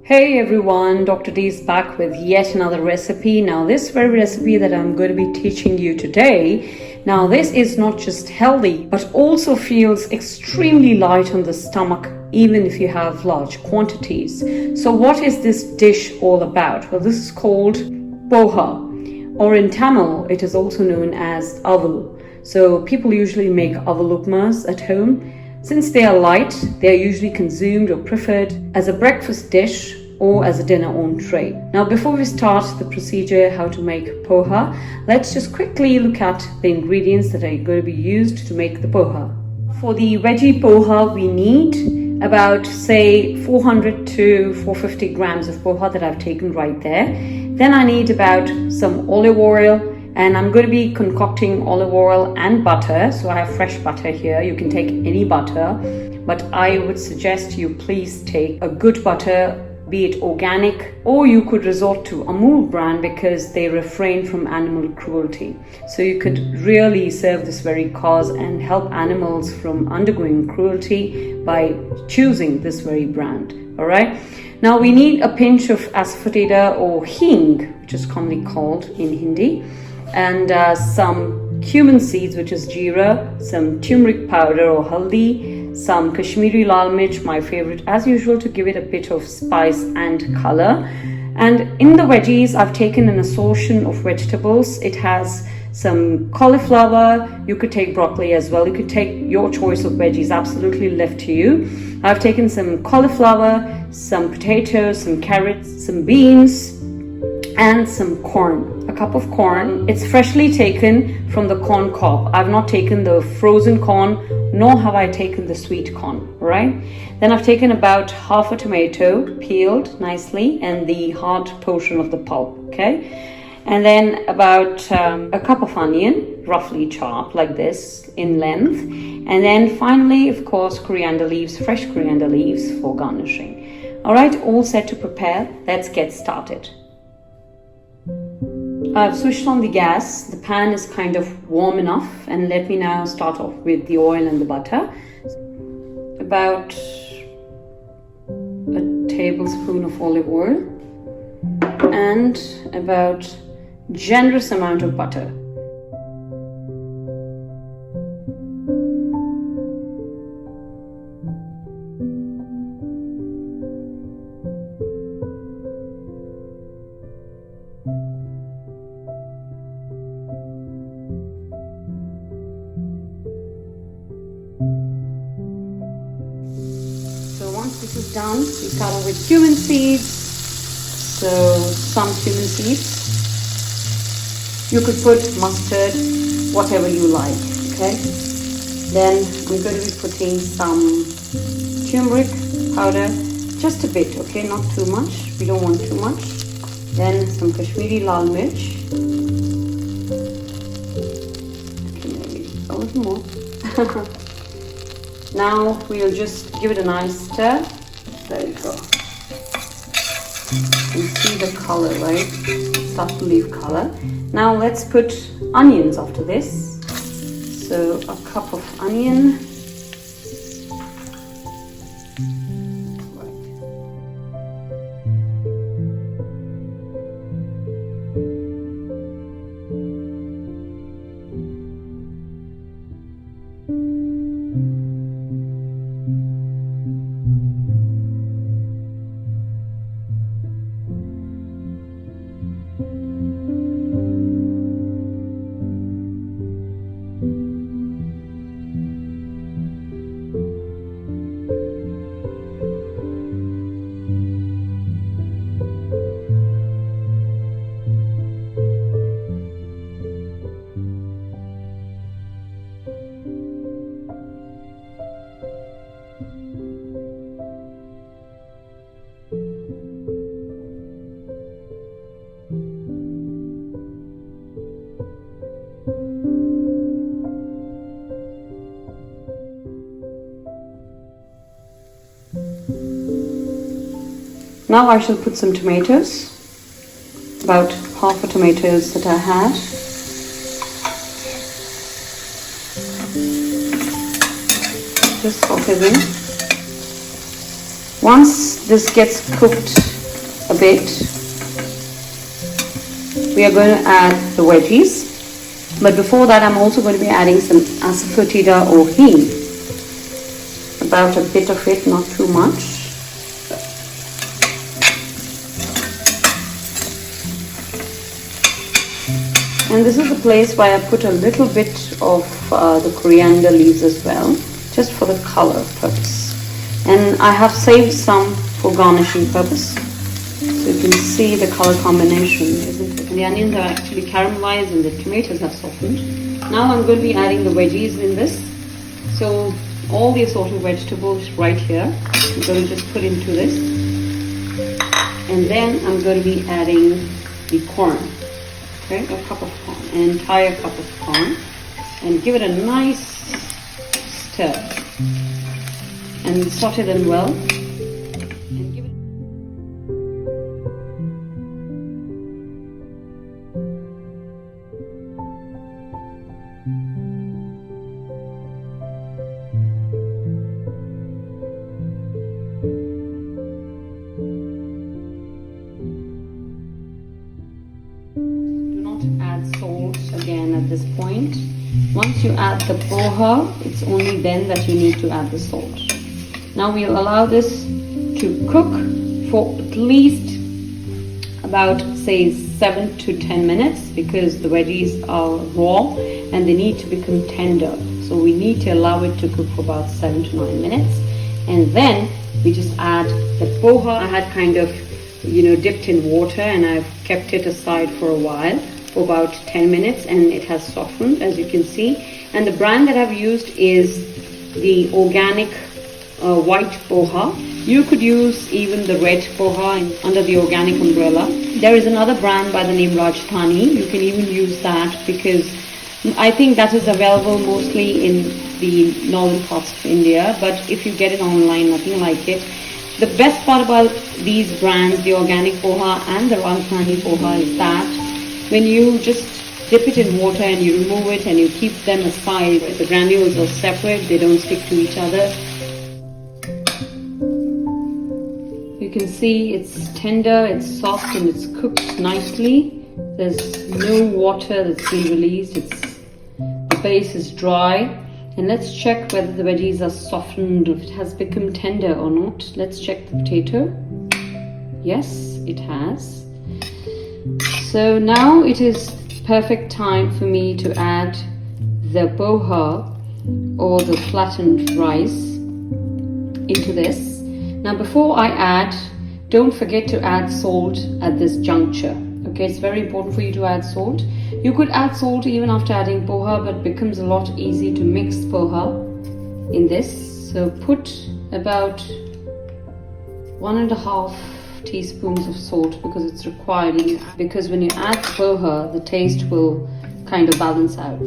Hey everyone, Dr. D is back with yet another recipe. Now this very recipe that I'm going to be teaching you today, now this is not just healthy but also feels extremely light on the stomach even if you have large quantities. So what is this dish all about? Well, this is called poha, or in Tamil it is also known as aval. So people usually make aval upmas at home. Since they are light, they are usually consumed or preferred as a breakfast dish or as a dinner entree. Now before we start the procedure how to make poha, let's just quickly look at the ingredients that are going to be used to make the poha. For the veggie poha, we need about say 400 to 450 grams of poha that I've taken right there. Then I need about some olive oil, and I'm going to be concocting olive oil and butter. So I have fresh butter here. You can take any butter, but I would suggest you please take a good butter, be it organic, or you could resort to Amul brand because they refrain from animal cruelty. So you could really serve this very cause and help animals from undergoing cruelty by choosing this very brand. All right. Now we need a pinch of asafoetida or hing, which is commonly called in Hindi, and some cumin seeds, which is jeera, some turmeric powder or haldi, some Kashmiri lal mirch, my favorite as usual, to give it a bit of spice and color. And in the veggies, I've taken an assortment of vegetables. It has some cauliflower, you could take broccoli as well, you could take your choice of veggies, absolutely left to you. I've taken some cauliflower, some potatoes, some carrots, some beans, and some corn, a cup of corn. It's freshly taken from the corn cob. I've not taken the frozen corn, nor have I taken the sweet corn, right? Then I've taken about half a tomato, peeled nicely, and the hard portion of the pulp, okay? And then about a cup of onion, roughly chopped like this in length. And then finally, of course, coriander leaves, fresh coriander leaves for garnishing. All right, all set to prepare. Let's get started. I've switched on the gas. The pan is kind of warm enough, and let me now start off with the oil and the butter. About a tablespoon of olive oil and about generous amount of butter. Once this is done, we start off with cumin seeds. So some cumin seeds. You could put mustard, whatever you like, okay? Then I'm going to be putting some turmeric powder, just a bit, okay? Not too much. We don't want too much. Then some Kashmiri lal mirch. Okay, maybe a little more. Now we'll just give it a nice stir. There you go. You see the color, right? Subtle leaf color. Now let's put onions after this. So a cup of onion. Now I shall put some tomatoes, about half a tomatoes that I had. Just saute them. Once this gets cooked a bit, we are going to add the veggies. But before that, I'm also going to be adding some asafoetida or hing. About a bit of it, not too much. And this is the place where I put a little bit of the coriander leaves as well, just for the color purpose. And I have saved some for garnishing purpose. So you can see the color combination, isn't it? And the onions are actually caramelized and the tomatoes have softened. Now I'm going to be adding the veggies in this. So all the assorted vegetables right here, I'm going to just put into this. And then I'm going to be adding the corn. Okay, a cup of corn, an entire cup of corn, and give it a nice stir. And saute them well. And give it add salt again at this point. Once you add the poha, it's only then that you need to add the salt. Now we'll allow this to cook for at least about, say, 7 to 10 minutes, because the veggies are raw and they need to become tender. So we need to allow it to cook for about 7 to 9 minutes. And then we just add the poha. I had kind of, dipped in water, and I've kept it aside for a while, for about 10 minutes, and it has softened, as you can see. And the brand that I've used is the organic white poha. You could use even the red poha under the organic umbrella. There is another brand by the name Rajdhani. You can even use that, because I think that is available mostly in the northern parts of India, but if you get it online, nothing like it. The best part about these brands, the organic poha and the Rajdhani poha, is that when you just dip it in water and you remove it and you keep them aside, the granules are separate, they don't stick to each other. You can see it's tender, it's soft, and it's cooked nicely. There's no water that's been released. The base is dry. And let's check whether the veggies are softened, if it has become tender or not. Let's check the potato. Yes, it has. So now it is perfect time for me to add the poha, or the flattened rice, into this. Now before I add, don't forget to add salt at this juncture. Okay, it's very important for you to add salt. You could add salt even after adding poha, but it becomes a lot easier to mix poha in this. So put about 1.5 teaspoons of salt, because it's required, because when you add poha, the taste will kind of balance out.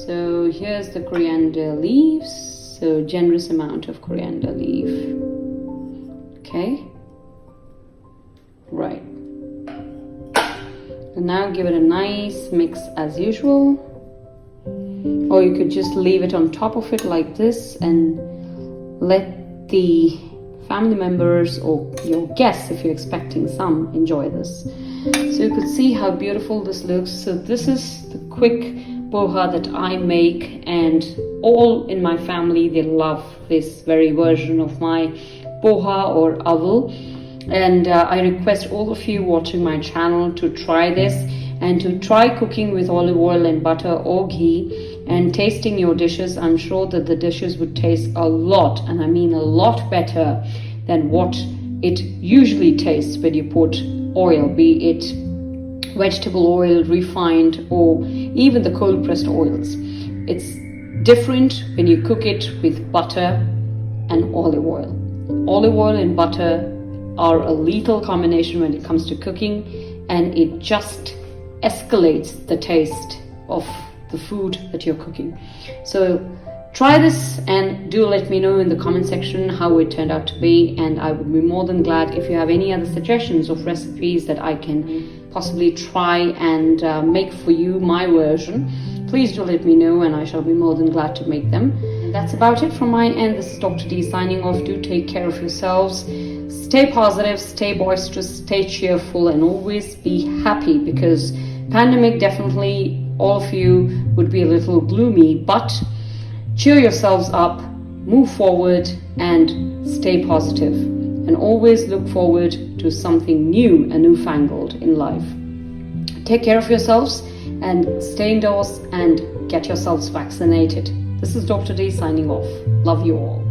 So here's the coriander leaves, so generous amount of coriander leaf. Okay, right. And now give it a nice mix as usual, or you could just leave it on top of it like this and let the family members or your guests, if you're expecting some, enjoy this. So you could see how beautiful this looks. So this is the quick poha that I make, and all in my family, they love this very version of my poha or aval. And I request all of you watching my channel to try this and to try cooking with olive oil and butter or ghee and tasting your dishes. I'm sure that the dishes would taste a lot, and I mean a lot better than what it usually tastes when you put oil, be it vegetable oil, refined, or even the cold pressed oils. It's different when you cook it with butter and olive oil. Olive oil and butter are a lethal combination when it comes to cooking, and it just escalates the taste of the food that you're cooking. So try this and do let me know in the comment section how it turned out to be, and I would be more than glad if you have any other suggestions of recipes that I can possibly try and make for you my version. Please do let me know, and I shall be more than glad to make them. And that's about it from my end. This is Dr. D signing off. Do take care of yourselves. Stay positive, stay boisterous, stay cheerful, and always be happy, because pandemic, definitely all of you would be a little gloomy, but cheer yourselves up, move forward, and stay positive. And always look forward to something new and newfangled in life. Take care of yourselves and stay indoors and get yourselves vaccinated. This is Dr. D signing off. Love you all.